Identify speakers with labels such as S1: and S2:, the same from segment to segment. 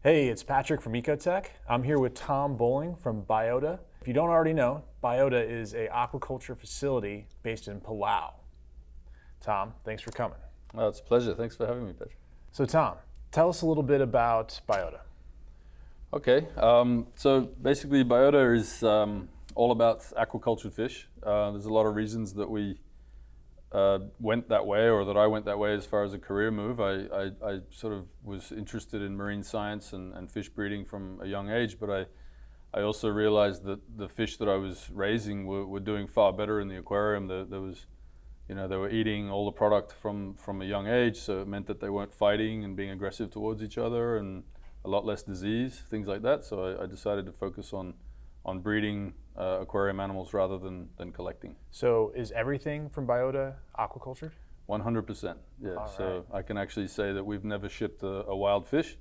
S1: Hey, it's Patrick from EcoTech. I'm here with Tom Bowling from Biota. If you don't already know, Biota is a aquaculture facility based in Palau. Tom, thanks for coming.
S2: Oh, it's a pleasure. Thanks for having me, Patrick.
S1: So Tom, tell us a little bit about Biota.
S2: Okay, so basically Biota is all about aquaculture fish. There's a lot of reasons that we went that way, or that I went that way as far as a career move. I sort of was interested in marine science and fish breeding from a young age, but I also realized that the fish that I was raising were doing far better in the aquarium. There was, they were eating all the product from a young age, so it meant that they weren't fighting and being aggressive towards each other, and a lot less disease, things like that. So I decided to focus on breeding aquarium animals rather than collecting.
S1: So is everything from Biota aquaculture?
S2: 100%, yeah.
S1: All
S2: So
S1: right.
S2: I can actually say that we've never shipped a wild fish,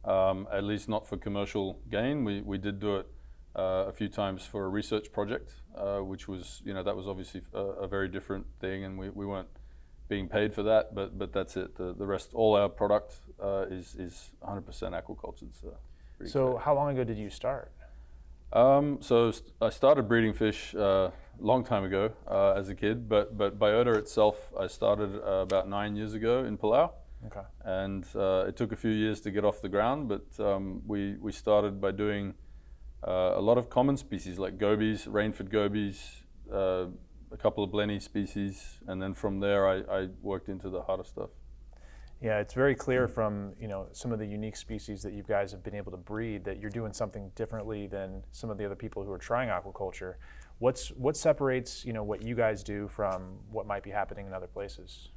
S2: at least not for commercial gain. We did do it a few times for a research project, which was, that was obviously a very different thing, and we weren't being paid for that, but that's it. The rest, all our product is 100% aquaculture.
S1: So how long ago did you start?
S2: I started breeding fish a long time ago as a kid, but Biota itself I started about 9 years ago in Palau.
S1: Okay.
S2: And it took a few years to get off the ground, but we started by doing a lot of common species like gobies, rainford gobies, a couple of blenny species, and then from there I worked into the harder stuff.
S1: Yeah, it's very clear from some of the unique species that you guys have been able to breed that you're doing something differently than some of the other people who are trying aquaculture. What separates what you guys do from what might be happening in other places?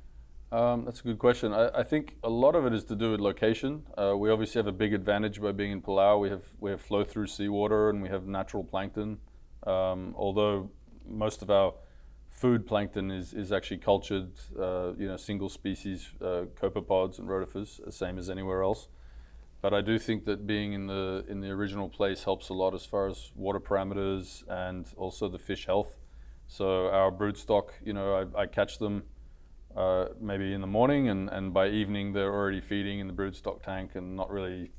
S2: That's a good question. I think a lot of it is to do with location. We obviously have a big advantage by being in Palau. We have flow through seawater and we have natural plankton. Although most of our food plankton is actually cultured, single species copepods and rotifers, same as anywhere else. But I do think that being in the original place helps a lot as far as water parameters and also the fish health. So our broodstock, I catch them maybe in the morning, and by evening they're already feeding in the broodstock tank and not really,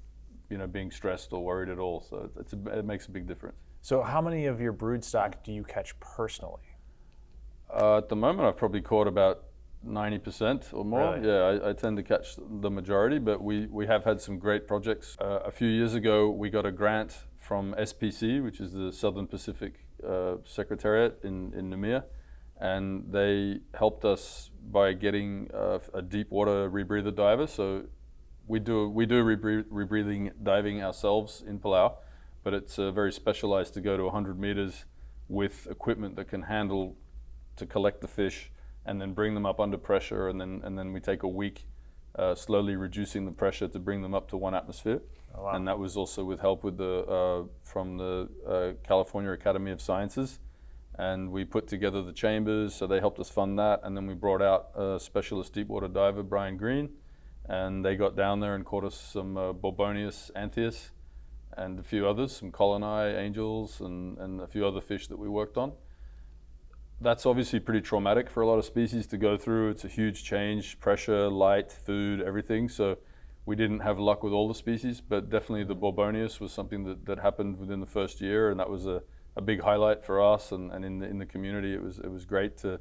S2: being stressed or worried at all. So it makes a big difference.
S1: So how many of your broodstock do you catch personally?
S2: At the moment, I've probably caught about 90% or more.
S1: Really?
S2: Yeah, I tend to catch the majority, but we have had some great projects. A few years ago, we got a grant from SPC, which is the Southern Pacific Secretariat in Namibia, and they helped us by getting a deep water rebreather diver. So we do rebreathing diving ourselves in Palau, but it's very specialized to go to 100 meters with equipment that can handle to collect the fish and then bring them up under pressure, and then we take a week slowly reducing the pressure to bring them up to 1 atmosphere.
S1: Oh, wow.
S2: And that was also with help with from the California Academy of Sciences, and we put together the chambers, so they helped us fund that, and then we brought out a specialist deep water diver, Brian Green, and they got down there and caught us some Borbonius anthias and a few others, some coloni, angels, and a few other fish that we worked on. That's obviously pretty traumatic for a lot of species to go through. It's a huge change, pressure, light, food, everything. So we didn't have luck with all the species, but definitely the Borbonius was something that happened within the first year, and that was a big highlight for us and in the community. It was great to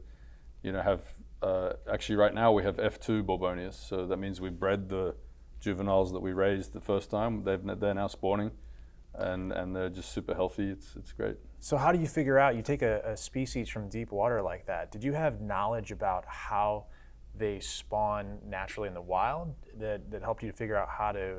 S2: have, actually right now we have F2 Borbonius, so that means we bred the juveniles that we raised the first time. They're now spawning. And they're just super healthy. It's great.
S1: So how do you figure out, you take a species from deep water like that, did you have knowledge about how they spawn naturally in the wild that helped you to figure out how to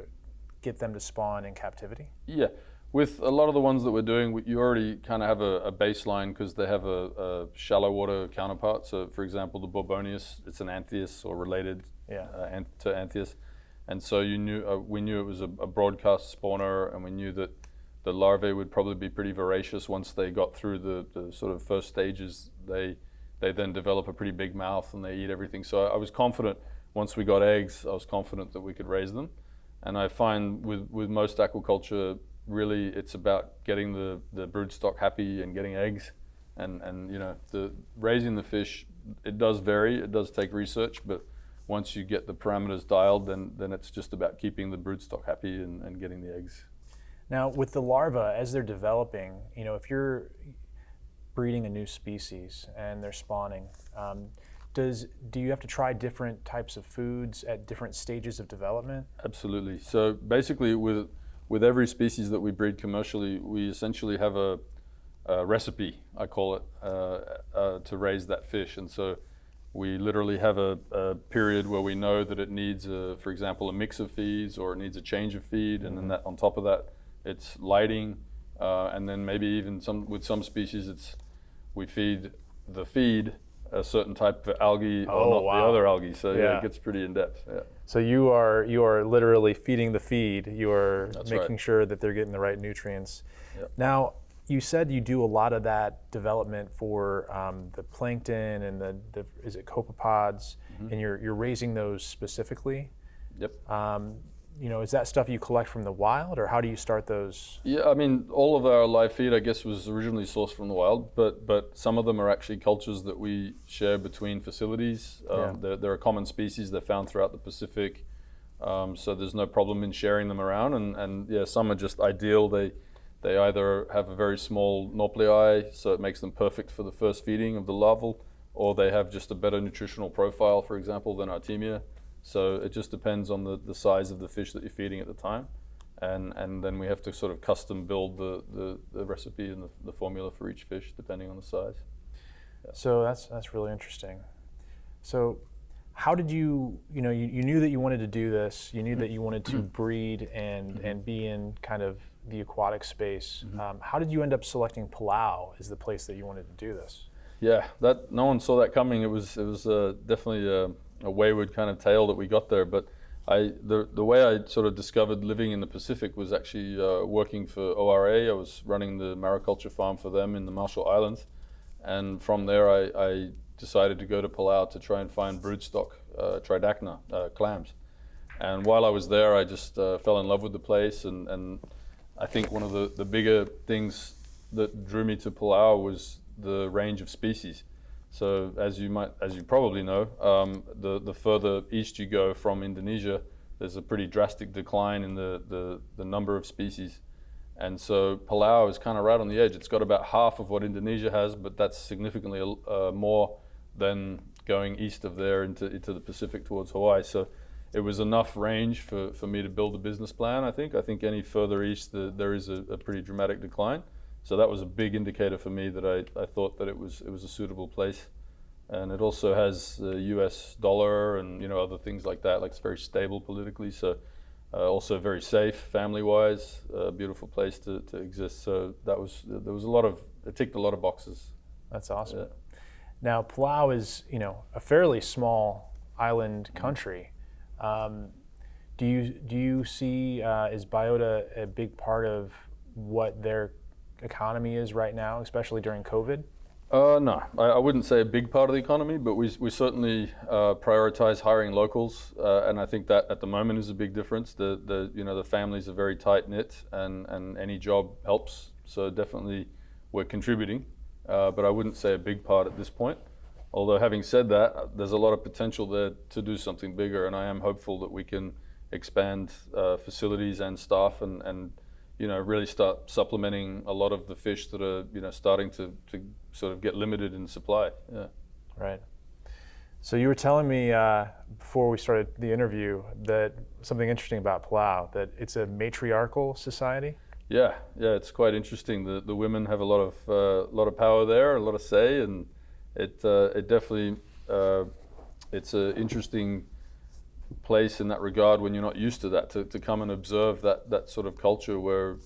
S1: get them to spawn in captivity?
S2: Yeah, with a lot of the ones that we're doing, you already kind of have a baseline because they have a shallow water counterpart. So for example, the Borbonius, it's an anthias or related to anthias. And so we knew it was a broadcast spawner, and we knew that the larvae would probably be pretty voracious once they got through the sort of first stages. They then develop a pretty big mouth and they eat everything. So I was confident once we got eggs, I was confident that we could raise them. And I find with most aquaculture, really it's about getting the broodstock happy and getting eggs. And the raising the fish, it does vary, it does take research, but once you get the parameters dialed, then it's just about keeping the broodstock happy and getting the eggs.
S1: Now, with the larvae, as they're developing, if you're breeding a new species and they're spawning, do you have to try different types of foods at different stages of development?
S2: Absolutely. So basically, with every species that we breed commercially, we essentially have a recipe, I call it, to raise that fish. And so we literally have a period where we know that it needs, for example, a mix of feeds, or it needs a change of feed, and then on top of that, it's lighting, and then maybe even with some species, we feed the feed a certain type of algae, or not the other algae. So yeah, it gets pretty in depth. Yeah.
S1: So you are literally feeding the feed. You are making sure that they're getting the right nutrients.
S2: Yep.
S1: Now, you said you do a lot of that development for the plankton and is it copepods, and you're raising those specifically?
S2: Yep.
S1: Is that stuff you collect from the wild, or how do you start those?
S2: Yeah, I mean, all of our live feed, I guess, was originally sourced from the wild, but some of them are actually cultures that we share between facilities. They're a common species. They're found throughout the Pacific, so there's no problem in sharing them around. And yeah, some are just ideal. They either have a very small nauplii, so it makes them perfect for the first feeding of the larval, or they have just a better nutritional profile, for example, than Artemia. So it just depends on the size of the fish that you're feeding at the time. And then we have to sort of custom build the recipe and the formula for each fish, depending on the size. Yeah.
S1: So that's really interesting. So how did you knew that you wanted to do this, you knew that you wanted to breed and be in kind of the aquatic space. How did you end up selecting Palau as the place that you wanted to do this?
S2: Yeah, that no one saw that coming. It was definitely a wayward kind of tale that we got there. But the way I sort of discovered living in the Pacific was actually working for ORA. I was running the mariculture farm for them in the Marshall Islands, and from there I decided to go to Palau to try and find broodstock tridacna clams. And while I was there, I just fell in love with the place, and I think one of the bigger things that drew me to Palau was the range of species. So as you probably know, the further east you go from Indonesia, there's a pretty drastic decline in the number of species. And so Palau is kind of right on the edge. It's got about half of what Indonesia has, but that's significantly more than going east of there into the Pacific towards Hawaii. So it was enough range for me to build a business plan, I think. I think any further east, there is a pretty dramatic decline. So that was a big indicator for me that I thought that it was a suitable place. And it also has the US dollar and other things like that. Like, it's very stable politically, so also very safe family-wise, a beautiful place to exist. So it ticked a lot of boxes.
S1: That's awesome.
S2: Yeah.
S1: Now, Palau is a fairly small island country. Do you see is Biota a big part of what their economy is right now, especially during COVID?
S2: No, I wouldn't say a big part of the economy, but we certainly prioritize hiring locals, and I think that at the moment is a big difference. The families are very tight knit, and any job helps. So definitely we're contributing, but I wouldn't say a big part at this point. Although having said that, there's a lot of potential there to do something bigger, and I am hopeful that we can expand facilities and staff and really start supplementing a lot of the fish that are starting to sort of get limited in supply. Yeah.
S1: Right. So you were telling me before we started the interview that something interesting about Palau, that it's a matriarchal society.
S2: Yeah, it's quite interesting. The women have a lot of power there, a lot of say, and it definitely it's an interesting place in that regard when you're not used to that, to come and observe that sort of culture where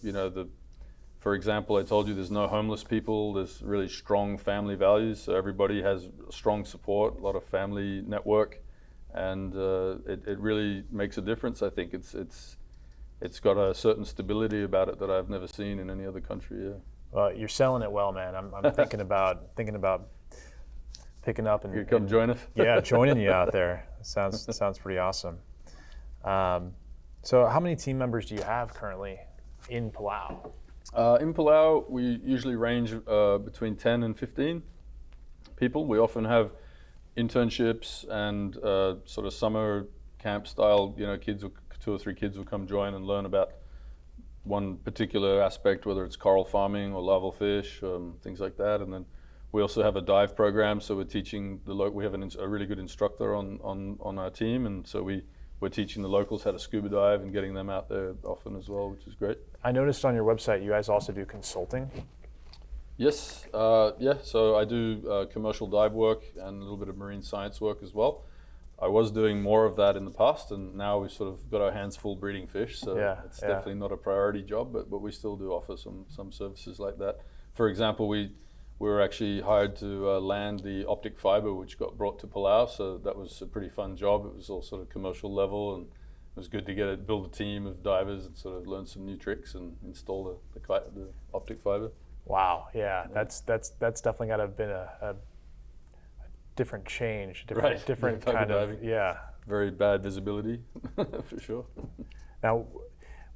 S2: for example, I told you there's no homeless people, there's really strong family values, so everybody has strong support, a lot of family network, and it really makes a difference. I think it's got a certain stability about it that I've never seen in any other country. Yeah.
S1: Well, you're selling it well, man. I'm thinking about picking up and
S2: you come join us.
S1: Yeah, joining you out there. Sounds pretty awesome. So how many team members do you have currently in Palau?
S2: In Palau, we usually range between 10 and 15 people. We often have internships and sort of summer camp style, kids, 2 or 3 kids will come join and learn about one particular aspect, whether it's coral farming or larval fish, things like that. And then we also have a dive program, so we're teaching we have a really good instructor on our team, and so we're teaching the locals how to scuba dive and getting them out there often as well, which is great.
S1: I noticed on your website you guys also do consulting.
S2: Yes, so I do commercial dive work and a little bit of marine science work as well. I was doing more of that in the past, and now we've sort of got our hands full breeding fish, so it's definitely not a priority job, but we still do offer some services like that. For example, we were actually hired to land the optic fiber, which got brought to Palau, so that was a pretty fun job. It was all sort of commercial level, and it was good to build a team of divers and sort of learn some new tricks and install the optic fiber.
S1: Wow, yeah, that's definitely got to have been a different change, different kind of,
S2: Very bad visibility, for sure.
S1: Now,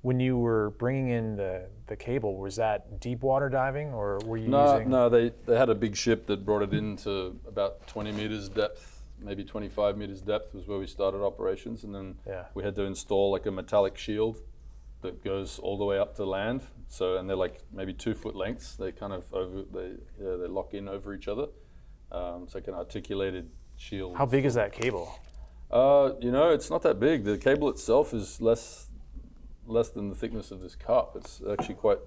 S1: when you were bringing in the cable, was that deep water diving, or were you using?
S2: No, they had a big ship that brought it into about 20 meters depth, maybe 25 meters depth was where we started operations, and then we had to install like a metallic shield that goes all the way up to land. So, and they're like maybe 2 foot lengths. They kind of they lock in over each other. It's like an articulated shield.
S1: How big is that cable?
S2: It's not that big. The cable itself is less than the thickness of this cup. It's actually quite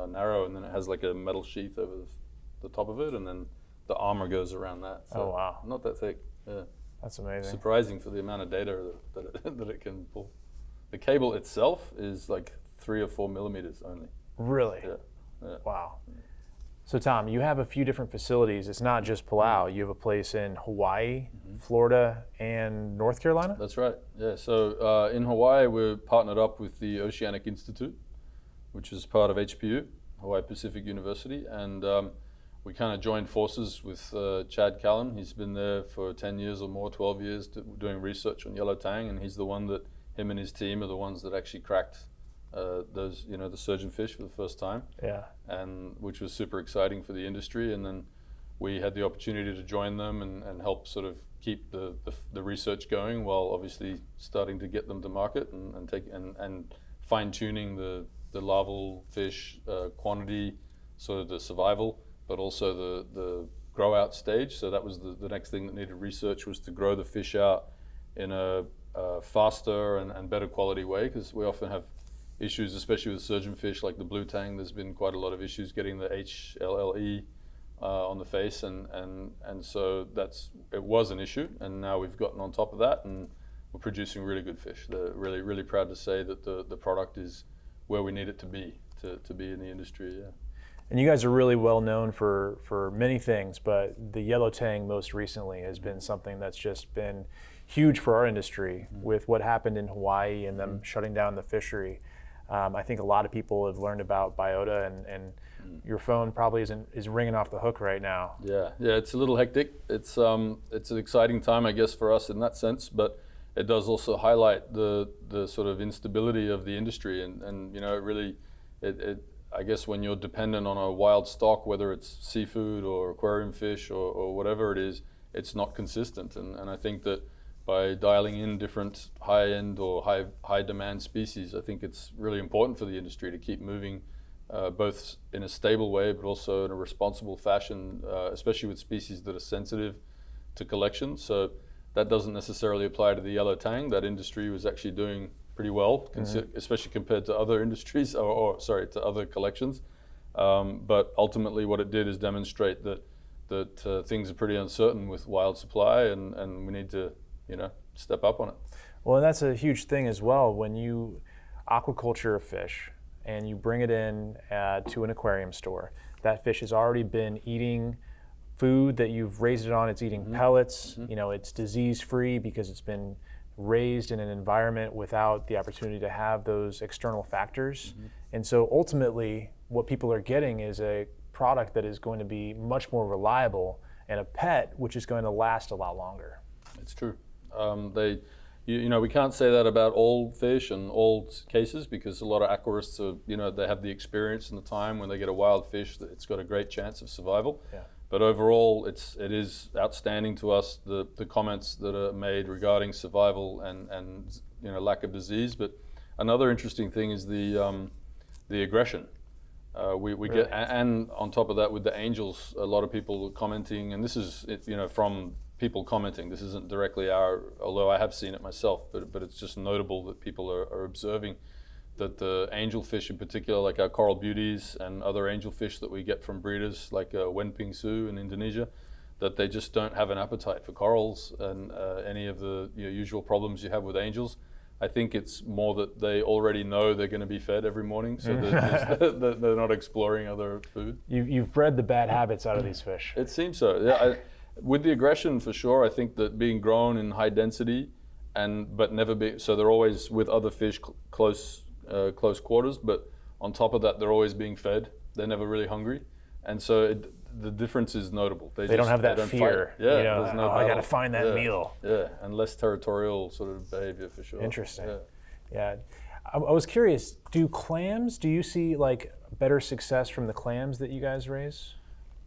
S2: narrow, and then it has like a metal sheath over the top of it, and then the armor goes around that. So
S1: oh wow!
S2: Not that thick. Yeah.
S1: That's amazing.
S2: Surprising for the amount of data that it can pull. The cable itself is like 3 or 4 millimeters only.
S1: Really?
S2: Yeah.
S1: Wow. So Tom, you have a few different facilities. It's not just Palau. You have a place in Hawaii, Florida, and North Carolina?
S2: That's right. Yeah. So in Hawaii, we're partnered up with the Oceanic Institute, which is part of HPU, Hawaii Pacific University, and we kind of joined forces with Chad Callum. He's been there for 10 years or more, 12 years, doing research on yellow tang, and he's the one that him and his team are the ones that actually cracked those, the surgeonfish for the first time.
S1: Yeah.
S2: And which was super exciting for the industry. And then we had the opportunity to join them and help sort of keep the research going, while obviously starting to get them to market and fine tuning the larval fish quantity, sort of the survival, but also the grow out stage. So that was the next thing that needed research, was to grow the fish out in a faster and better quality way, because we often have issues, especially with surgeonfish like the blue tang. There's been quite a lot of issues getting the HLLE on the face, and so it was an issue, and now we've gotten on top of that, and we're producing really good fish. They're really proud to say that the product is where we need it to be in the industry. Yeah.
S1: And you guys are really well known for many things, but the yellow tang most recently has been something that's just been huge for our industry with what happened in Hawaii and them shutting down the fishery. I think a lot of people have learned about Biota, and your phone probably is ringing off the hook right now.
S2: Yeah, it's a little hectic. It's an exciting time, I guess, for us in that sense, but it does also highlight the sort of instability of the industry, and I guess when you're dependent on a wild stock, whether it's seafood or aquarium fish or whatever it is, it's not consistent, and I think that by dialing in different high-end or high demand species, I think it's really important for the industry to keep moving both in a stable way, but also in a responsible fashion, especially with species that are sensitive to collection. So that doesn't necessarily apply to the yellow tang. That industry was actually doing pretty well, especially compared to other industries, to other collections. But ultimately what it did is demonstrate that things are pretty uncertain with wild supply, and we need to step up on it.
S1: Well, and that's a huge thing as well. When you aquaculture a fish and you bring it in to an aquarium store, that fish has already been eating food that you've raised it on. It's eating pellets. It's disease-free because it's been raised in an environment without the opportunity to have those external factors. And so ultimately, what people are getting is a product that is going to be much more reliable, and a pet which is going to last a lot longer.
S2: It's true. We can't say that about all fish and all cases, because a lot of aquarists are, they have the experience and the time when they get a wild fish that it's got a great chance of survival.
S1: Yeah.
S2: But overall, it is outstanding to us, the comments that are made regarding survival and lack of disease. But another interesting thing is the aggression. We really get, and on top of that, with the angels, a lot of people commenting, and this is from people commenting. This isn't directly although I have seen it myself, but it's just notable that people are observing that the angelfish in particular, like our coral beauties and other angelfish that we get from breeders like Wenping Su in Indonesia, that they just don't have an appetite for corals and any of the usual problems you have with angels. I think it's more that they already know they're going to be fed every morning, so they're not exploring other food.
S1: You've bred the bad habits out of these fish.
S2: It seems so. Yeah, with the aggression for sure. I think that being grown in high density, but never be so they're always with other fish close quarters. But on top of that, they're always being fed. They're never really hungry, and so the difference is notable. They
S1: don't have that fear.
S2: Fight. Yeah, there's no
S1: I got to find that meal.
S2: Yeah, and less territorial sort of behavior for sure.
S1: Interesting. Yeah. I was curious. Do you see like better success from the clams that you guys raise?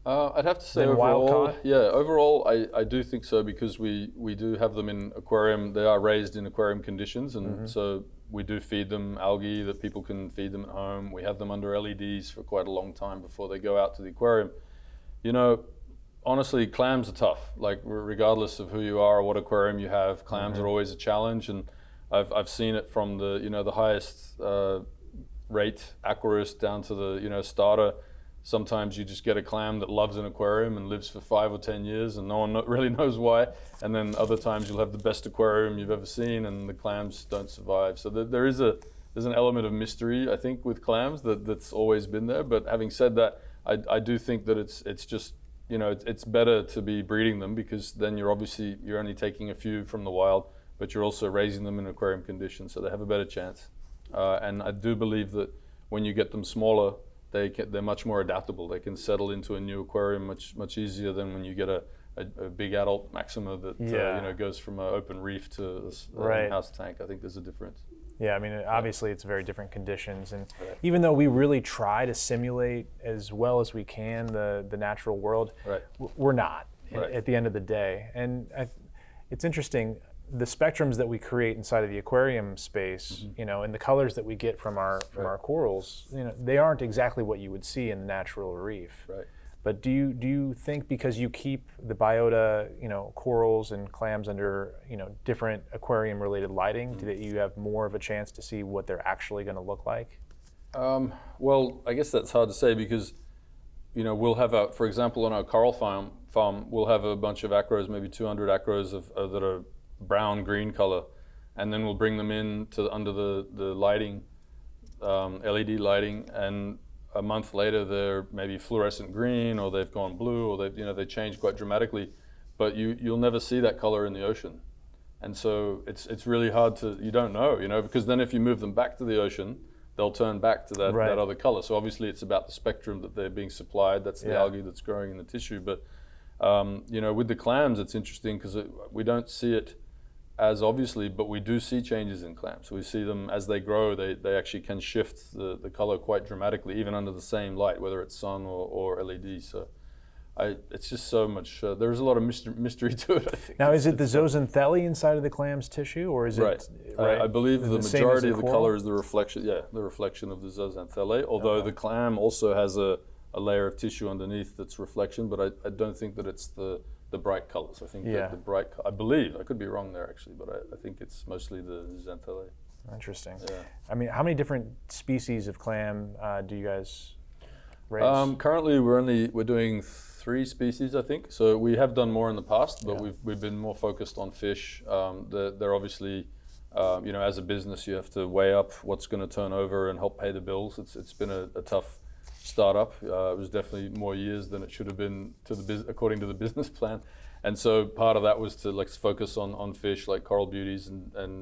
S2: I'd have to say overall, I do think so, because we do have them in aquarium. They are raised in aquarium conditions, and so we do feed them algae that people can feed them at home. We have them under LEDs for quite a long time before they go out to the aquarium. Honestly, clams are tough. Like, regardless of who you are or what aquarium you have, clams are always a challenge, and I've seen it from the highest rate aquarist down to the starter. Sometimes you just get a clam that loves an aquarium and lives for 5 or 10 years, and no one really knows why. And then other times you'll have the best aquarium you've ever seen, and the clams don't survive. So there's an element of mystery, I think, with clams that's always been there. But having said that, I do think that it's just it's better to be breeding them, because then you're only taking a few from the wild, but you're also raising them in aquarium conditions, so they have a better chance. And I do believe that when you get them smaller, they're much more adaptable. They can settle into a new aquarium much easier than when you get a big adult Maxima that goes from an open reef to a house tank. I think there's a difference.
S1: Yeah, I mean, obviously it's very different conditions, and even though we really try to simulate as well as we can the natural world, we're not at the end of the day. And it's interesting, the spectrums that we create inside of the aquarium space, and the colors that we get from our corals, they aren't exactly what you would see in the natural reef.
S2: Right.
S1: But do you think, because you keep the biota, corals and clams under, different aquarium-related lighting, that you have more of a chance to see what they're actually going to look like?
S2: Well, I guess that's hard to say, because, we'll have for example, on our coral farm, we'll have a bunch of acros, maybe 200 acros that are brown-green color, and then we'll bring them in under the lighting, LED lighting, and a month later they're maybe fluorescent green, or they've gone blue, or they change quite dramatically, but you'll never see that color in the ocean. And so it's really hard you don't know, because then if you move them back to the ocean, they'll turn back to that other color. So obviously it's about the spectrum that they're being supplied. That's the algae that's growing in the tissue. But with the clams, it's interesting, because we don't see it as obviously, but we do see changes in clams. So we see them as they grow, they actually can shift the color quite dramatically, even under the same light, whether it's sun or LED. So it's just so much, there's a lot of mystery to it, I think.
S1: Now, is it the zooxanthellae inside of the clam's tissue, or is it?
S2: Right. I believe the majority of the color is the reflection of the zooxanthellae, although the clam also has a layer of tissue underneath that's reflection, but I don't think that it's the bright colors. I think that the bright, I believe, I could be wrong there actually, but I think it's mostly the zooxanthellae.
S1: Interesting.
S2: Yeah.
S1: I mean, how many different species of clam do you guys raise?
S2: Currently, we're doing 3 species, I think. So we have done more in the past, but we've been more focused on fish. They're obviously, as a business, you have to weigh up what's going to turn over and help pay the bills. It's been a tough startup. It was definitely more years than it should have been according to the business plan. And so part of that was to focus on fish like coral beauties and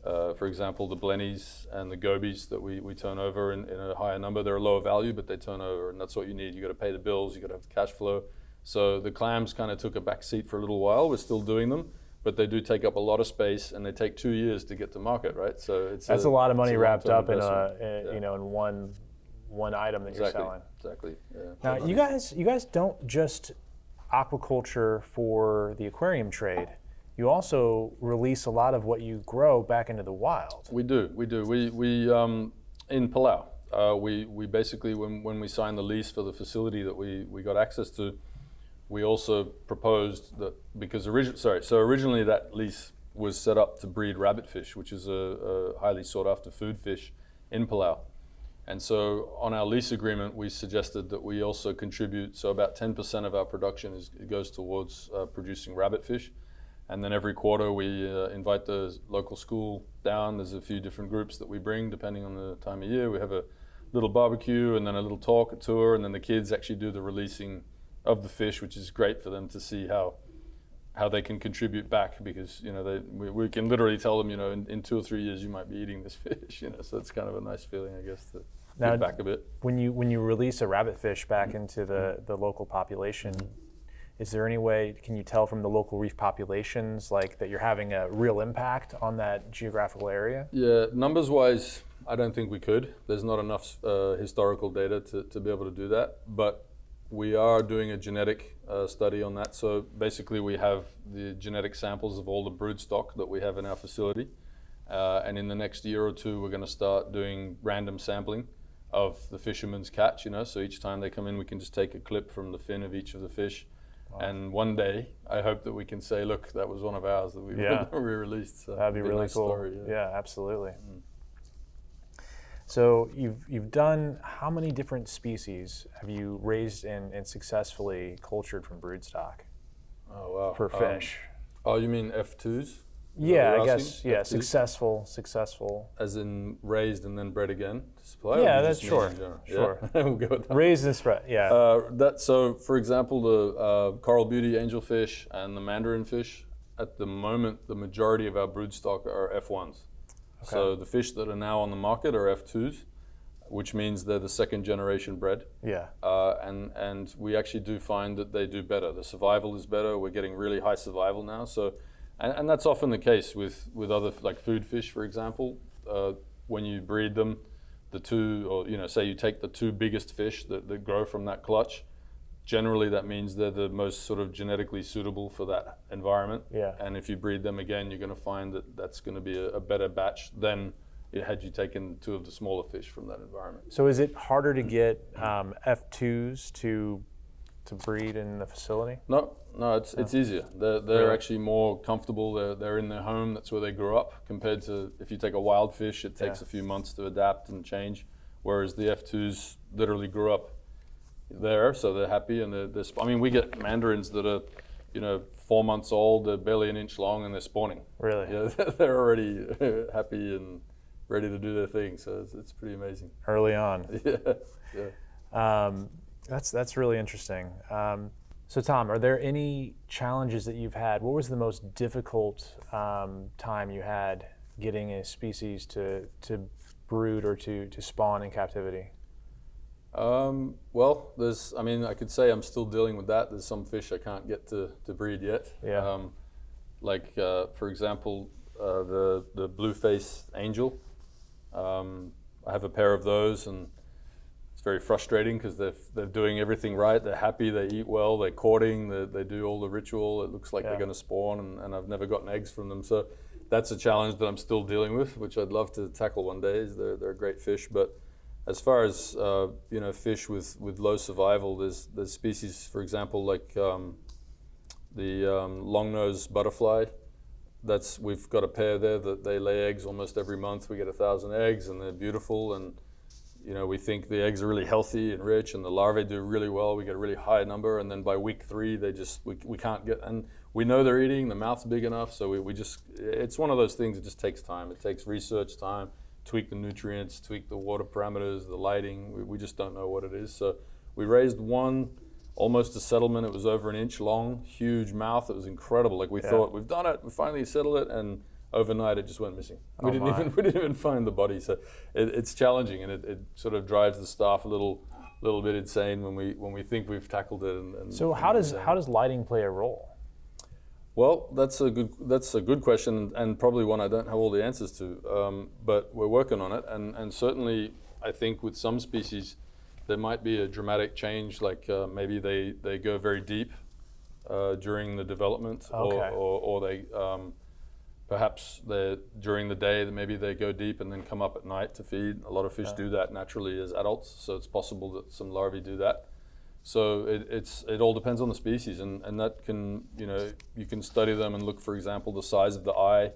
S2: for example, the blennies and the gobies that we turn over in a higher number. They're a lower value, but they turn over, and that's what you need. You got to pay the bills, you got to have the cash flow. So the clams kind of took a back seat for a little while. We're still doing them, but they do take up a lot of space, and they take 2 years to get to market, right? So
S1: that's a lot of money wrapped up in in one item that you're selling.
S2: exactly. Yeah.
S1: Now, you guys don't just aquaculture for the aquarium trade. You also release a lot of what you grow back into the wild.
S2: We do. We in Palau, we basically, when we signed the lease for the facility that we got access to, we also proposed that, because originally that lease was set up to breed rabbitfish, which is a highly sought after food fish in Palau. And so on our lease agreement, we suggested that we also contribute, so about 10% of our production goes towards producing rabbitfish. And then every quarter we invite the local school down. There's a few different groups that we bring depending on the time of year. We have a little barbecue and then a little talk, a tour, and then the kids actually do the releasing of the fish, which is great for them to see how they can contribute back, because we can literally tell them, in 2 or 3 years you might be eating this fish, so it's kind of a nice feeling, I guess, to give back a bit.
S1: When you release a rabbitfish back into the local population, is there any way, can you tell from the local reef populations that you're having a real impact on that geographical area?
S2: Yeah, numbers wise, I don't think we could. There's not enough historical data to be able to do that, but we are doing a genetic study on that. So basically we have the genetic samples of all the brood stock that we have in our facility. And in the next year or two, we're going to start doing random sampling of the fisherman's catch, so each time they come in, we can just take a clip from the fin of each of the fish. Wow. And one day, I hope that we can say, look, that was one of ours that we released. So
S1: that'd be really
S2: nice
S1: cool.
S2: Story,
S1: yeah, absolutely. So you've done, how many different species have you raised and successfully cultured from broodstock?
S2: Oh, wow.
S1: For fish?
S2: You mean F2s?
S1: Yeah, I guess,
S2: F2s?
S1: successful.
S2: As in raised and then bred again to supply?
S1: Yeah, that's sure.
S2: Yeah? We'll go with that.
S1: Raised and spread, yeah.
S2: So, for example, the coral beauty angelfish and the mandarin fish, at the moment, the majority of our broodstock are F1s. Okay. So the fish that are now on the market are F2s, which means they're the second generation bred. Yeah. And we actually do find that they do better. The survival is better. We're getting really high survival now. So. And that's often the case with other, like food fish, for example. When you breed them, the two, or say you take the two biggest fish that grow from that clutch, generally that means they're the most sort of genetically suitable for that environment. Yeah. And if you breed them again, you're going to find that that's going to be a better batch than had you taken two of the smaller fish from that environment.
S1: So is it harder to get F2s to breed in the facility?
S2: No, it's easier. They're actually more comfortable. They're in their home. That's where they grew up. Compared to if you take a wild fish, it takes a few months to adapt and change. Whereas the F2s literally grew up there, so they're happy and they're we get mandarins that are, 4 months old. They're barely an inch long and they're spawning. Really? Yeah, they're already happy and ready to do their thing. So it's pretty amazing.
S1: Early on.
S2: Yeah.
S1: That's really interesting. So Tom, are there any challenges that you've had? What was the most difficult time you had getting a species to brood or to spawn in captivity?
S2: Well, I could say I'm still dealing with that. There's some fish I can't get to breed yet. Yeah. For example, the blue-faced angel. I have a pair of those, and it's very frustrating because they're doing everything right. They're happy, they eat well, they're courting, they do all the ritual. It looks like they're going to spawn, and I've never gotten eggs from them. So that's a challenge that I'm still dealing with, which I'd love to tackle one day. They're great fish, but as far as fish with low survival, there's species, for example, like the long-nosed butterfly. We've got a pair there that they lay eggs almost every month. We get 1,000 eggs, and they're beautiful, and we think the eggs are really healthy and rich, and the larvae do really well. We get a really high number, and then by week 3, we can't get, and we know they're eating. The mouth's big enough, so it's one of those things that just takes time. It takes research time, tweak the nutrients, tweak the water parameters, the lighting. We just don't know what it is. So we raised one, almost a settlement. It was over an inch long, huge mouth. It was incredible. Like we thought, we've done it. We finally settled it, and overnight it just went missing. We didn't even find the body. So it's challenging, and it sort of drives the staff a little bit insane when we think we've tackled it.
S1: So how does lighting play a role?
S2: Well, that's a good question, and probably one I don't have all the answers to. But we're working on it, and certainly I think with some species, there might be a dramatic change, like maybe they go very deep during the development,
S1: Okay.
S2: or they perhaps during the day maybe they go deep and then come up at night to feed. A lot of fish do that naturally as adults, so it's possible that some larvae do that. So it all depends on the species, and that can, you can study them and look, for example, the size of the eye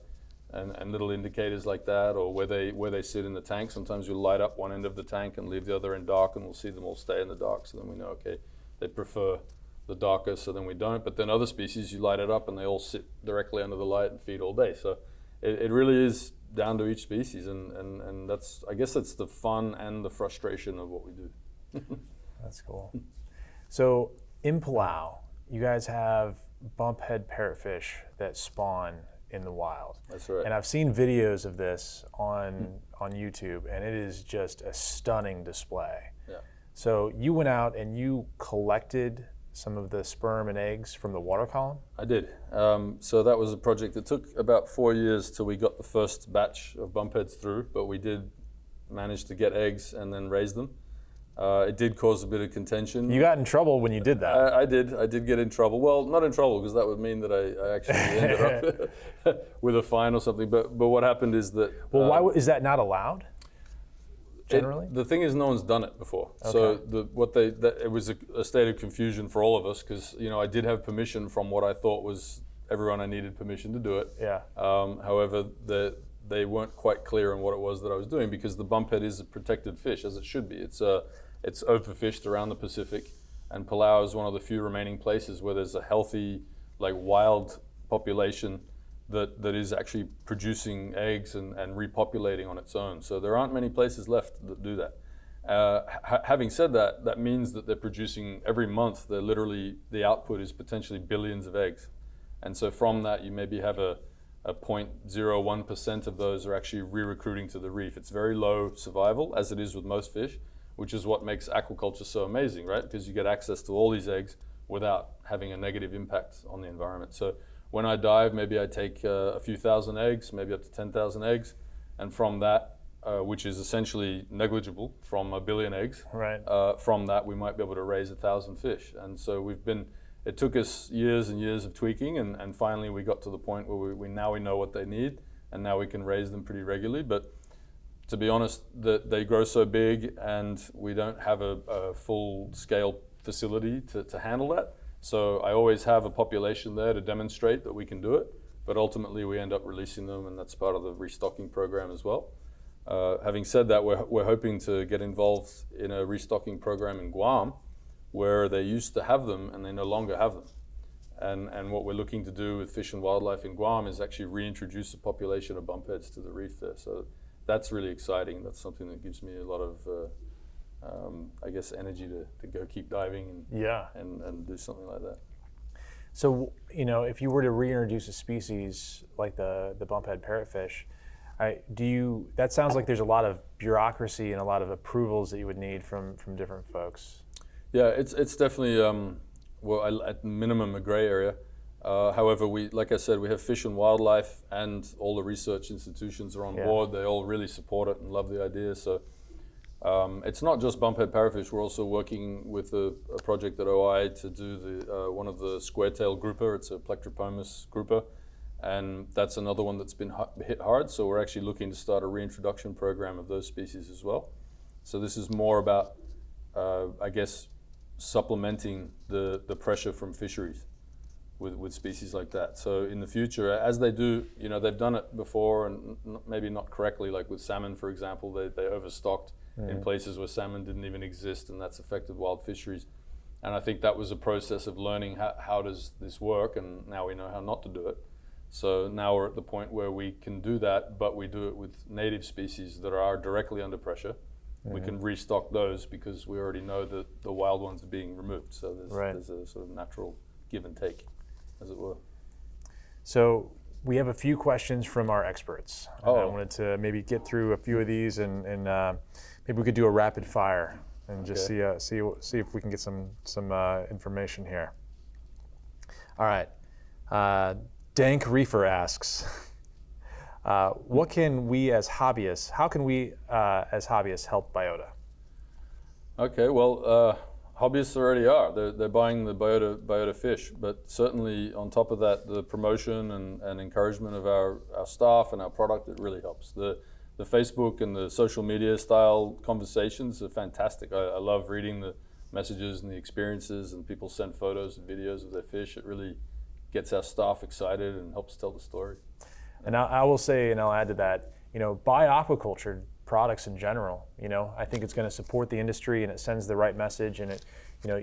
S2: and little indicators like that, or where they sit in the tank. Sometimes you light up one end of the tank and leave the other end dark, and we'll see them all stay in the dark, so then we know, okay, they prefer the darker, so then we don't. But then other species, you light it up and they all sit directly under the light and feed all day. So it really is down to each species, and that's, I guess that's the fun and the frustration of what we do.
S1: That's cool. So in Palau, you guys have bumphead parrotfish that spawn in the wild.
S2: That's right.
S1: And I've seen videos of this on YouTube, and it is just a stunning display.
S2: Yeah.
S1: So you went out and you collected some of the sperm and eggs from the water column?
S2: I did. So that was a project that took about 4 years till we got the first batch of bumpheads through, but we did manage to get eggs and then raise them. It did cause a bit of contention.
S1: You got in trouble when you did that.
S2: I did get in trouble. Well, not in trouble, because that would mean that I actually ended up with a fine or something. But what happened is that...
S1: Well, why is that not allowed? Generally?
S2: The thing is, no one's done it before.
S1: Okay.
S2: So it was a state of confusion for all of us, because I did have permission from what I thought was everyone I needed permission to do it.
S1: Yeah.
S2: However, they weren't quite clear on what it was that I was doing, because the bumphead is a protected fish, as it should be. It's overfished around the Pacific, and Palau is one of the few remaining places where there's a healthy, like, wild population that is actually producing eggs and repopulating on its own. So there aren't many places left that do that. Having said that, that means that they're producing every month. The output is potentially billions of eggs, and so from that you maybe have a 0.01% of those are actually re-recruiting to the reef. It's very low survival, as it is with most fish, which is what makes aquaculture so amazing, right? Because you get access to all these eggs without having a negative impact on the environment. So when I dive, maybe I take a few thousand eggs, maybe up to 10,000 eggs, and from that, which is essentially negligible from a billion eggs,
S1: right.
S2: From that we might be able to raise 1,000 fish. And so it took us years and years of tweaking, and finally we got to the point where we know what they need, and now we can raise them pretty regularly. But to be honest, they grow so big, and we don't have a full-scale facility to handle that. So I always have a population there to demonstrate that we can do it, but ultimately we end up releasing them, and that's part of the restocking program as well. Having said that, we're hoping to get involved in a restocking program in Guam, where they used to have them and they no longer have them. And what we're looking to do with Fish and Wildlife in Guam is actually reintroduce a population of bumpheads to the reef there. So that's really exciting. That's something that gives me a lot of, I guess, energy to go keep diving and do something like that.
S1: So, if you were to reintroduce a species like the bumphead parrotfish, that sounds like there's a lot of bureaucracy and a lot of approvals that you would need from different folks.
S2: Yeah, it's definitely, at minimum, a gray area. However, like I said, we have Fish and Wildlife, and all the research institutions are on board. They all really support it and love the idea. So it's not just bumphead parrotfish. We're also working with a project at OI to do one of the square-tailed grouper. It's a Plectropomus grouper, and that's another one that's been hit hard. So we're actually looking to start a reintroduction program of those species as well. So this is more about, I guess, supplementing the pressure from fisheries with species like that. So in the future, as they do, they've done it before, and maybe not correctly, like with salmon, for example, they overstocked in places where salmon didn't even exist, and that's affected wild fisheries. And I think that was a process of learning how does this work, and now we know how not to do it. So now we're at the point where we can do that, but we do it with native species that are directly under pressure. We can restock those because we already know that the wild ones are being removed. So there's a sort of natural give and take, as it were.
S1: So we have a few questions from our experts. I wanted to maybe get through a few of these, and maybe we could do a rapid fire and just see if we can get some information here. All right. Dank Reefer asks, what can we as hobbyists, how can we as hobbyists help Biota?
S2: Okay, well, hobbyists already are. They're buying the Biota fish, but certainly on top of that, the promotion and encouragement of our staff and our product, it really helps. The Facebook and the social media style conversations are fantastic. I love reading the messages and the experiences, and people send photos and videos of their fish. It really gets our staff excited and helps tell the story.
S1: And I will say, and I'll add to that, buy aquaculture products in general. I think it's going to support the industry, and it sends the right message, and it,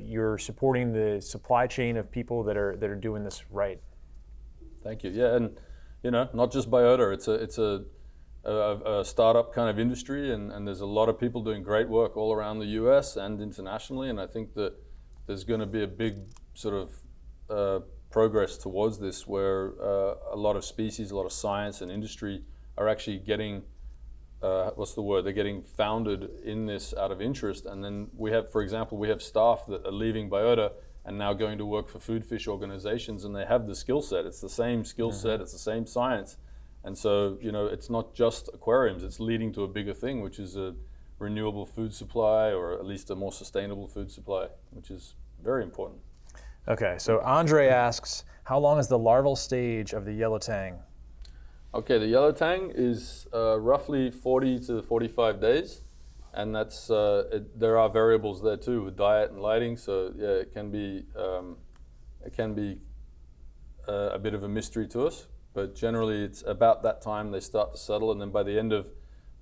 S1: you're supporting the supply chain of people that are doing this right.
S2: Thank you. Yeah, and not just Biota. It's a startup kind of industry, and there's a lot of people doing great work all around the U.S. and internationally, and I think that there's going to be a big sort of progress towards this, where a lot of species, a lot of science and industry are actually getting they're getting founded in this out of interest. And then we have, for example, staff that are leaving Biota and now going to work for food fish organizations, and they have the skill set. It's the same skill set, it's the same science. And so, it's not just aquariums, it's leading to a bigger thing, which is a renewable food supply, or at least a more sustainable food supply, which is very important.
S1: Okay, so Andre asks, how long is the larval stage of the yellow tang?
S2: Okay, the yellow tang is roughly 40 to 45 days, and that's there are variables there too with diet and lighting. So yeah, it can be a bit of a mystery to us, but generally it's about that time they start to settle, and then by the end of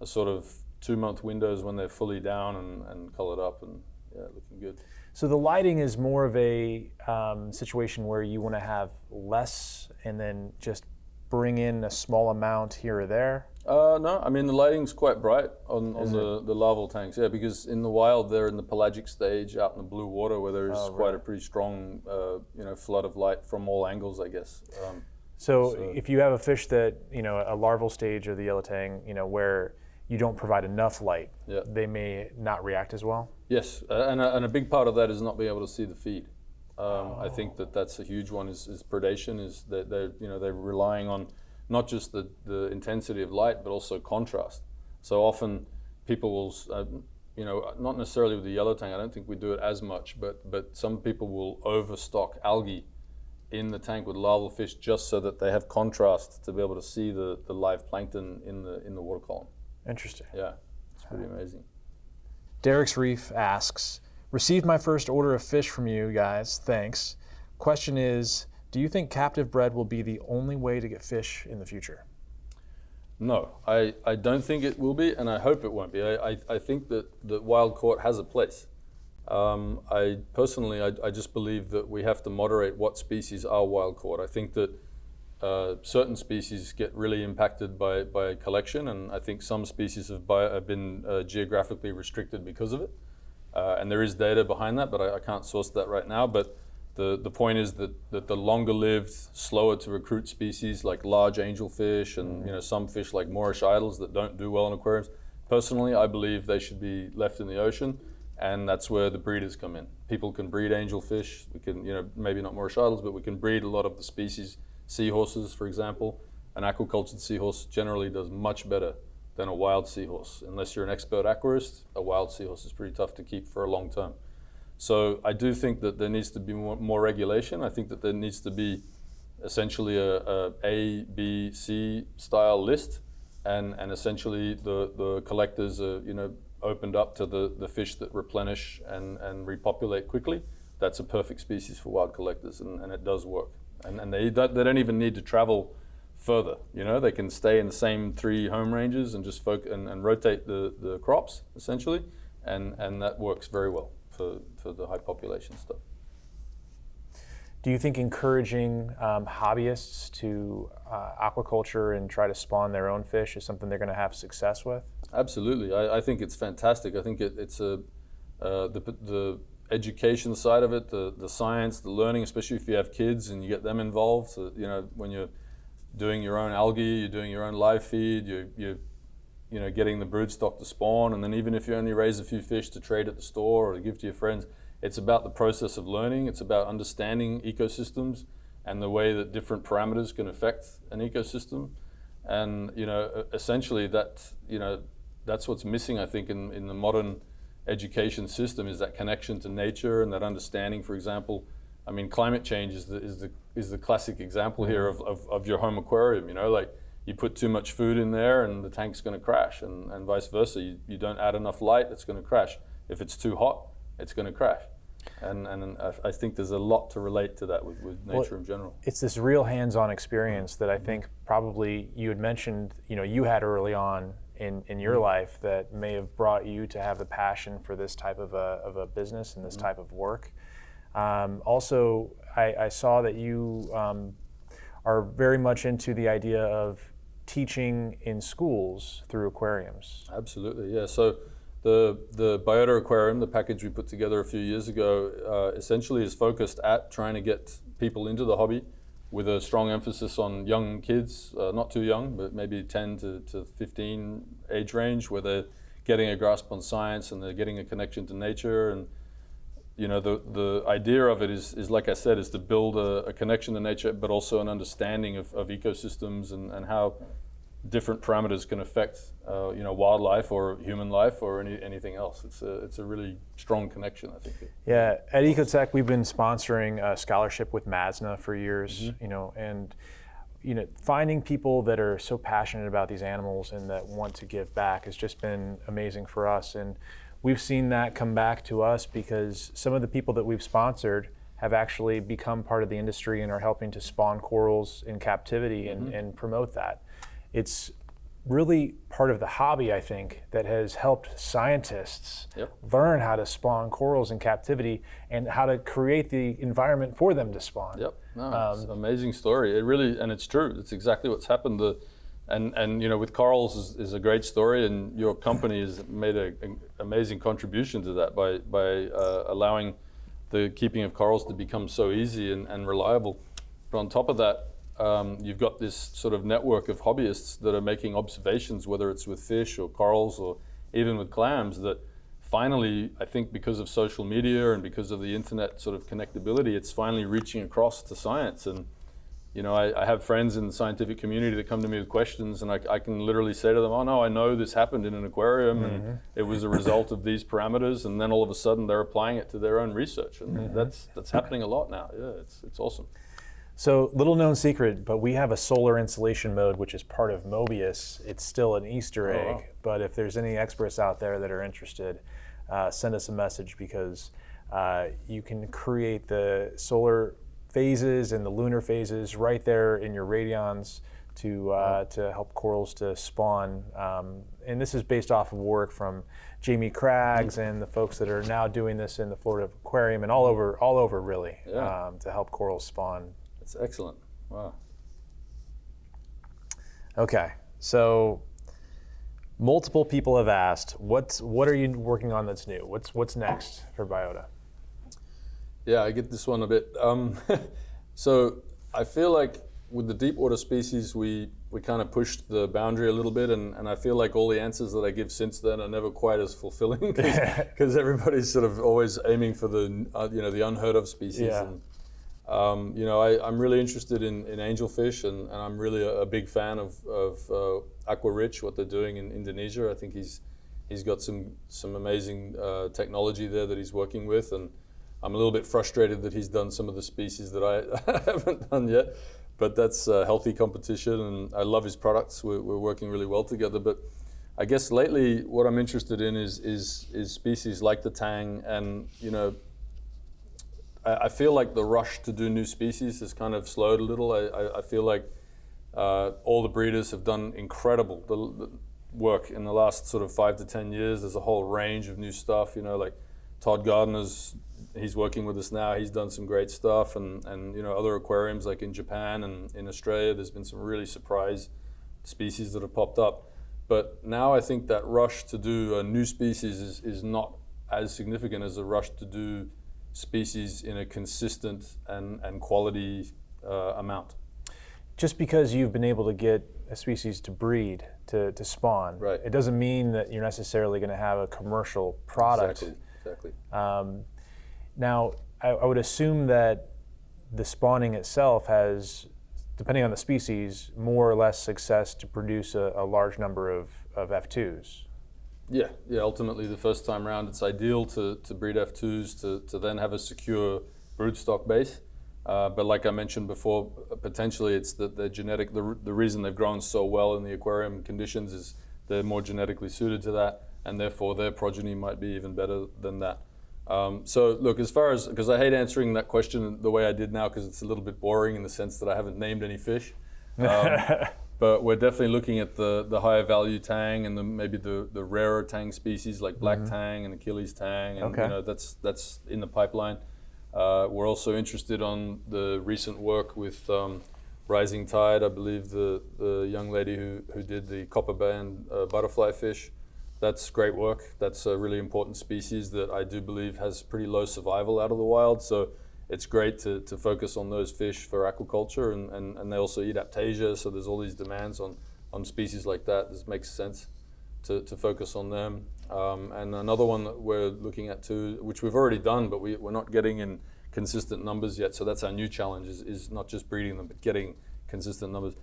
S2: a sort of 2-month windows when they're fully down and colored up and looking good.
S1: So the lighting is more of a situation where you want to have less and then just bring in a small amount here or there?
S2: No, I mean the lighting's quite bright on the larval tanks, because in the wild they're in the pelagic stage out in the blue water where there's quite a pretty strong flood of light from all angles, I guess.
S1: So if you have a fish that, a larval stage of the yellow tang, where you don't provide enough light, they may not react as well?
S2: Yes, and a big part of that is not being able to see the feed. I think that's a huge one. Is predation. Is that they're relying on not just the intensity of light, but also contrast. So often people will, not necessarily with the yellow tang. I don't think we do it as much, but some people will overstock algae in the tank with larval fish just so that they have contrast to be able to see the live plankton in the water column.
S1: Interesting.
S2: Yeah, it's pretty amazing.
S1: Derek's Reef asks, received my first order of fish from you guys, thanks. Question is, do you think captive bred will be the only way to get fish in the future?
S2: No, I don't think it will be, and I hope it won't be. I think that wild caught has a place. I personally just believe that we have to moderate what species are wild caught. I think that certain species get really impacted by collection, and I think some species have been geographically restricted because of it. And there is data behind that, but I can't source that right now. But the point is that the longer-lived, slower to recruit species like large angelfish and some fish like Moorish idols that don't do well in aquariums, personally I believe they should be left in the ocean, and that's where the breeders come in. People can breed angelfish. We can, maybe not Moorish idols, but we can breed a lot of the species. Seahorses, for example, an aquacultured seahorse generally does much better than a wild seahorse. Unless you're an expert aquarist, a wild seahorse is pretty tough to keep for a long term. So I do think that there needs to be more regulation. I think that there needs to be essentially a B, C style list, and essentially the collectors are opened up to the fish that replenish and repopulate quickly. That's a perfect species for wild collectors, and it does work. And they don't even need to travel further. They can stay in the same 3 home ranges and just focus and rotate the crops essentially, and that works very well for the high population stuff.
S1: Do you think encouraging hobbyists to aquaculture and try to spawn their own fish is something they're going to have success with?
S2: Absolutely, I think it's fantastic. I think it's the education side of it, the science, the learning, especially if you have kids and you get them involved. So, when you're doing your own algae, you're doing your own live feed, you're getting the broodstock to spawn, and then even if you only raise a few fish to trade at the store or to give to your friends, it's about the process of learning. It's about understanding ecosystems and the way that different parameters can affect an ecosystem. And essentially that's what's missing, I think, in the modern education system is that connection to nature and that understanding. For example, I mean, climate change is the classic example here of your home aquarium. You know, like you put too much food in there and the tank's going to crash, and vice versa. You don't add enough light, it's going to crash. If it's too hot, it's going to crash. And I think there's a lot to relate to that with nature in general.
S1: It's this real hands-on experience that I think probably you had mentioned, you know, you had early on in your life that may have brought you to have the passion for this type of a business and this type of work. Also, I saw that you are very much into the idea of teaching in schools through aquariums.
S2: Absolutely, yeah. So the Biota aquarium, the package we put together a few years ago, essentially is focused at trying to get people into the hobby with a strong emphasis on young kids, not too young, but maybe 10 to 15 age range, where they're getting a grasp on science and they're getting a connection to nature. And you know, the idea of it is like I said, is to build a connection to nature, but also an understanding of ecosystems and how different parameters can affect you know, wildlife or human life or anything else. It's a really strong connection, I think.
S1: Yeah, at EcoTech we've been sponsoring a scholarship with MASNA for years, you know, and you know, finding people that are so passionate about these animals and that want to give back has just been amazing for us. And we've seen that come back to us because some of the people that we've sponsored have actually become part of the industry and are helping to spawn corals in captivity and promote that. It's really part of the hobby, I think, that has helped scientists learn how to spawn corals in captivity and how to create the environment for them to spawn.
S2: Yep, no, it's an amazing story. It really, and it's true. It's exactly what's happened. And you know, with corals is a great story, and your company has made an amazing contribution to that by allowing the keeping of corals to become so easy and reliable. But on top of that, you've got this sort of network of hobbyists that are making observations, whether it's with fish or corals or even with clams, that finally, I think because of social media and because of the internet sort of connectability, it's finally reaching across to science. And you know, I have friends in the scientific community that come to me with questions, and I can literally say to them, oh no, I know this happened in an aquarium and it was a result of these parameters, and then all of a sudden they're applying it to their own research. And that's happening a lot now. Yeah, it's awesome.
S1: So, little known secret, but we have a solar insulation mode, which is part of Mobius. It's still an Easter egg,
S2: wow.
S1: But if there's any experts out there that are interested, send us a message, because you can create the solar phases and the lunar phases right there in your radions to help corals to spawn. And this is based off of work from Jamie Craggs and the folks that are now doing this in the Florida Aquarium and all over really, to help corals spawn.
S2: It's excellent. Wow.
S1: Okay, so multiple people have asked, what are you working on that's new? What's next for Biota?
S2: Yeah, I get this one a bit. So I feel like with the deep water species, we kind of pushed the boundary a little bit, and I feel like all the answers that I give since then are never quite as fulfilling, because everybody's sort of always aiming for the you know, the unheard of species.
S1: Yeah.
S2: And, you know, I'm really interested in angelfish, and I'm really a big fan of Aquarich, what they're doing in Indonesia. I think he's got some amazing technology there that he's working with, and I'm a little bit frustrated that he's done some of the species that I haven't done yet, but that's healthy competition, and I love his products. We're working really well together. But I guess lately what I'm interested in is species like the tang, and you know, I feel like the rush to do new species has kind of slowed a little. I feel like all the breeders have done incredible the work in the last sort of 5 to 10 years. There's a whole range of new stuff, you know, like Todd Gardner's, he's working with us now. He's done some great stuff, and you know, other aquariums like in Japan and in Australia, there's been some really surprise species that have popped up. But now I think that rush to do a new species is not as significant as the rush to do species in a consistent and quality amount.
S1: Just because you've been able to get a species to breed, to spawn,
S2: right,
S1: it doesn't mean that you're necessarily going to have a commercial product.
S2: Exactly.
S1: Now, I would assume that the spawning itself has, depending on the species, more or less success to produce a large number of F2s.
S2: Yeah, ultimately the first time round, it's ideal to breed F2s to then have a secure broodstock base. But like I mentioned before, potentially it's that the genetic, the reason they've grown so well in the aquarium conditions is they're more genetically suited to that, and therefore their progeny might be even better than that. So look, as far as, because I hate answering that question the way I did now because it's a little bit boring in the sense that I haven't named any fish. But we're definitely looking at the higher value tang and maybe the rarer tang species like black tang and Achilles tang, and you know, that's in the pipeline. We're also interested on the recent work with Rising Tide. I believe the young lady who did the copper band butterfly fish. That's great work. That's a really important species that I do believe has pretty low survival out of the wild. So it's great to focus on those fish for aquaculture, and they also eat aptasia, so there's all these demands on species like that. This makes sense to focus on them. And another one that we're looking at too, which we've already done, but we're not getting in consistent numbers yet, so that's our new challenge, is not just breeding them, but getting consistent numbers,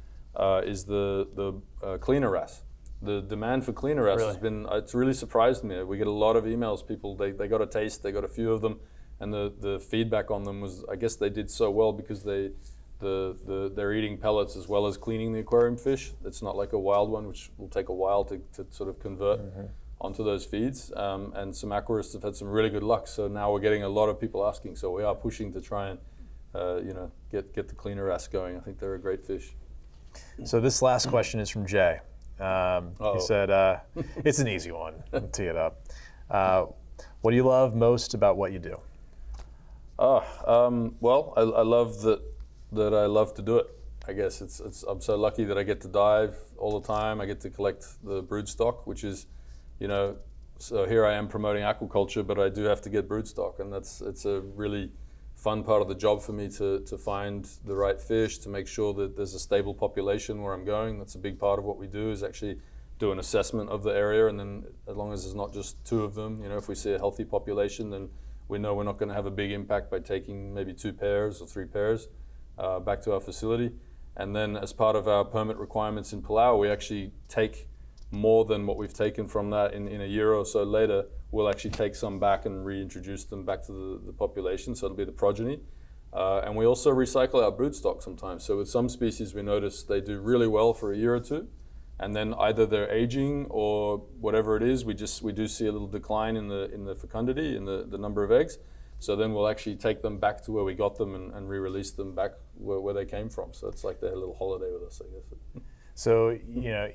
S2: is the cleaner wrasse. The demand for cleaner wrasse has been, it's really surprised me. We get a lot of emails, people, they got a taste, they got a few of them, and the feedback on them was, I guess they did so well because they're eating pellets as well as cleaning the aquarium fish. It's not like a wild one, which will take a while to sort of convert onto those feeds. And some aquarists have had some really good luck. So now we're getting a lot of people asking. So we are pushing to try and get the cleaner wrasse going. I think they're a great fish.
S1: So this last question is from Jay. He said, it's an easy one. I'll tee it up. What do you love most about what you do?
S2: Well, I love that I love to do it. I guess I'm so lucky that I get to dive all the time. I get to collect the broodstock, which is, you know, so here I am promoting aquaculture, but I do have to get broodstock, and it's a really fun part of the job for me to find the right fish, to make sure that there's a stable population where I'm going. That's a big part of what we do, is actually do an assessment of the area, and then as long as there's not just two of them, you know, if we see a healthy population, then we know we're not going to have a big impact by taking maybe 2 pairs or 3 pairs back to our facility. And then as part of our permit requirements in Palau, we actually take more than what we've taken from that in a year or so later. We'll actually take some back and reintroduce them back to the population, so it'll be the progeny. And we also recycle our broodstock sometimes. So with some species, we notice they do really well for a year or two, and then either they're aging or whatever it is, we do see a little decline in the fecundity, in the number of eggs. So then we'll actually take them back to where we got them and re-release them back where they came from. So it's like they had a little holiday with us, I guess.
S1: So, you know,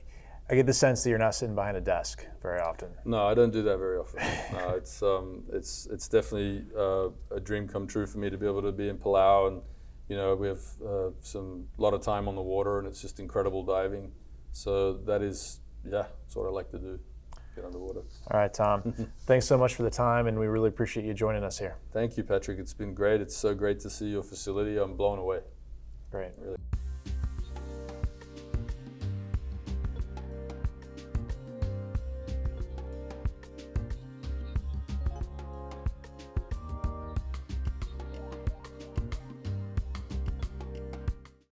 S1: I get the sense that you're not sitting behind a desk very often.
S2: No, I don't do that very often. No, it's definitely a dream come true for me to be able to be in Palau, and you know, we have a lot of time on the water, and it's just incredible diving. So that is, that's what I like to do, get underwater.
S1: All right, Tom. Thanks so much for the time, and we really appreciate you joining us here.
S2: Thank you, Patrick. It's been great. It's so great to see your facility. I'm blown away.
S1: Great.
S2: Really.